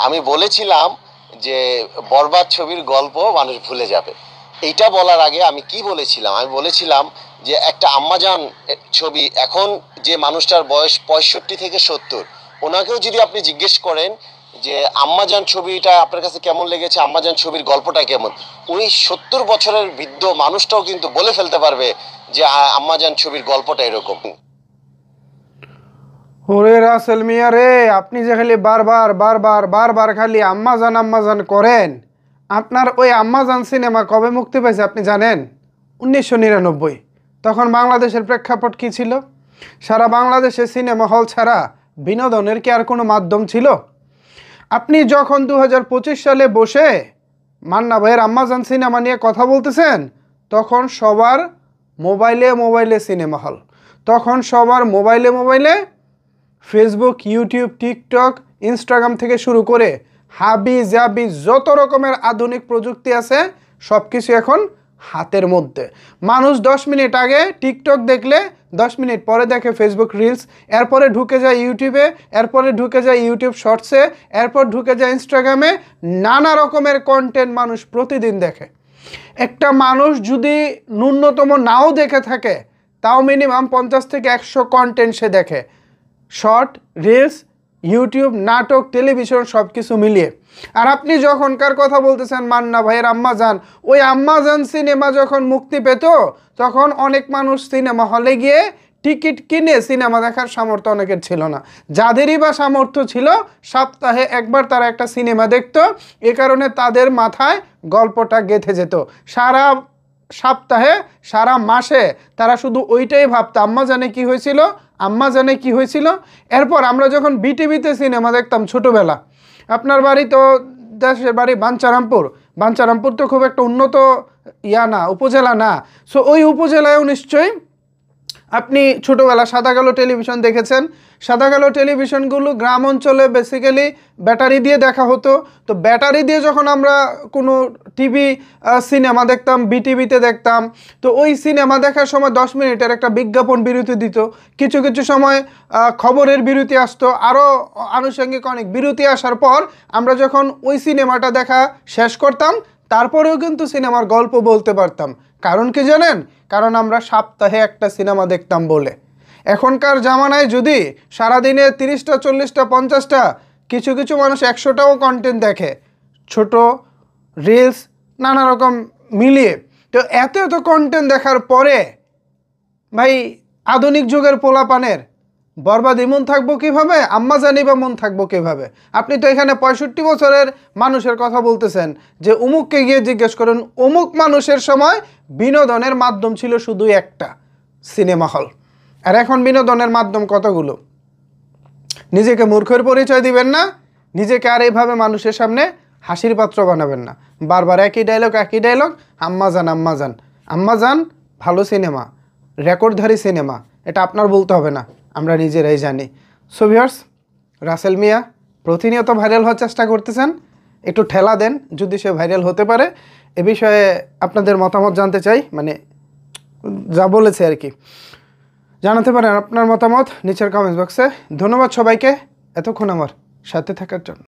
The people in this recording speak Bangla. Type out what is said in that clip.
আমি বলেছিলাম যে বরবাদ ছবির গল্প মানুষ ভুলে যাবে। এইটা বলার আগে আমি কি বলেছিলাম, আমি বলেছিলাম যে একটা আম্মাজান ছবি, এখন যে মানুষটার বয়স 65 থেকে 70, ওনাকেও যদি আপনি জিজ্ঞেস করেন যে আম্মাজান ছবিটা আপনার কাছে কেমন লেগেছে, আম্মাজান ছবির গল্পটা কেমন, ওই 70 বছরের বৃদ্ধ মানুষটাও কিন্তু বলে ফেলতে পারবে যে আম্মাজান ছবির গল্পটা এরকম। ওরে রাসেল মিয়া রে, আপনি যে খালি বারবার বারবার বারবার খালি আম্মাজান করেন, আপনার ওই আম্মাজান সিনেমা কবে মুক্তি পেয়েছে আপনি জানেন? 1999। তখন বাংলাদেশের প্রেক্ষাপট কি ছিল? সারা বাংলাদেশে সিনেমা হল ছাড়া বিনোদনের কি আর কোনো মাধ্যম ছিল? আপনি যখন 2025 সালে বসে মান্না ভাইয়ের আম্মাজান সিনেমা নিয়ে কথা বলতেছেন, তখন সবার মোবাইলে সিনেমা হল, তখন সবার মোবাইলে ফেসবুক, ইউটিউব, টিকটক, ইনস্টাগ্রাম থেকে শুরু করে হাবি জাবি যত রকমের আধুনিক প্রযুক্তি আছে সব কিছু এখন হাতের মধ্যে। মানুষ 10 মিনিট আগে টিকটক দেখলে 10 মিনিট পরে দেখে ফেসবুক রিলস, এরপরে ঢুকে যায় ইউটিউবে, এরপরে ঢুকে যায় ইউটিউব শর্টসে, এরপর ঢুকে যায় ইনস্টাগ্রামে। নানা রকমের কন্টেন্ট মানুষ প্রতিদিন দেখে। একটা মানুষ যদি ন্যূনতম নাও দেখে থাকে, তাও মিনিমাম 50 থেকে 100 কন্টেন্ট সে দেখে, শর্ট, রিলস, ইউটিউব, নাটক, টেলিভিশন সব কিছু মিলিয়ে। আর আপনি যখনকার কথা বলতেছেন মান্না ভাইয়ের আম্মাজান, ওই আম্মাজান সিনেমা যখন মুক্তি পেত তখন অনেক মানুষ সিনেমা হলে গিয়ে টিকিট কিনে সিনেমা দেখার সামর্থ্য অনেকের ছিল না। যাদেরই বা সামর্থ্য ছিল, সপ্তাহে একবার তারা একটা সিনেমা দেখতো। এ কারণে তাদের মাথায় গল্পটা গেঁথে যেত। সারা সপ্তাহে, সারা মাসে তারা শুধু ওইটাই ভাবতো, আম্মাজানে কি হয়েছিল, আম্মাজানে কি হয়েছিল। এরপর আমরা যখন বিটিভিতে সিনেমা দেখতাম ছোটোবেলা, আপনার বাড়ি তো, দেশের বাড়ি বাঞ্চারামপুর তো খুব একটা উন্নত না, উপজেলা না। সো ওই উপজেলায়ও নিশ্চয়ই আপনি ছোটোবেলা সাদা কালো টেলিভিশন দেখেছেন। সাদা কালো টেলিভিশনগুলো গ্রাম অঞ্চলে বেসিক্যালি ব্যাটারি দিয়ে দেখা হতো। তো ব্যাটারি দিয়ে যখন আমরা কোনো টিভি সিনেমা দেখতাম, বিটিভিতে দেখতাম, তো ওই সিনেমা দেখার সময় 10 মিনিটের একটা বিজ্ঞাপন বিরতি দিত, কিছু কিছু সময় খবরের বিরতি আসতো, আরও আনুষঙ্গিক অনেক বিরতি আসার পর আমরা যখন ওই সিনেমাটা দেখা শেষ করতাম, তারপরেও কিন্তু সিনেমার গল্প বলতে পারতাম। কারণ কি জানেন? কারণ আমরা সপ্তাহে একটা সিনেমা দেখতাম বলে। এখনকার জামানায় যদি সারাদিনে 30টা, 40টা, 50টা, কিছু কিছু মানুষ 100টাও কন্টেন্ট দেখে, ছোট রিলস নানা রকম মিলিয়ে, তো এত কন্টেন্ট দেখার পরে ভাই আধুনিক যুগের পোলাপানের বরবাদি মন থাকবো কীভাবে, আম্মাজানি বা মন থাকবো কীভাবে? আপনি তো এখানে 65 বছরের মানুষের কথা বলতেছেন যে অমুককে গিয়ে জিজ্ঞেস করুন, অমুক মানুষের সময় বিনোদনের মাধ্যম ছিল শুধু একটা, সিনেমা হল। আর এখন বিনোদনের মাধ্যম কতগুলো। নিজেকে মূর্খের পরিচয় দিবেন না, নিজেকে আর এইভাবে মানুষের সামনে হাসির পাত্র বানাবেন না। বারবার একই ডায়লগ, আম্মাজান ভালো সিনেমা, রেকর্ডধারী সিনেমা, এটা আপনার বলতে হবে না, আমরা নিজেরাই জানি। সো ভিউয়ার্স, রাসেল মিয়া প্রতিনিয়ত ভাইরাল হওয়ার চেষ্টা করতেছেন, একটু ঠেলা দেন যদি সে ভাইরাল হতে পারে। এ বিষয়ে আপনাদের মতামত জানতে চাই, মানে যা বলেছে আর কি, জানাতে পারেন আপনার মতামত নিচের কমেন্টস বক্সে। ধন্যবাদ সবাইকে এতক্ষণ আমার সাথে থাকার জন্য।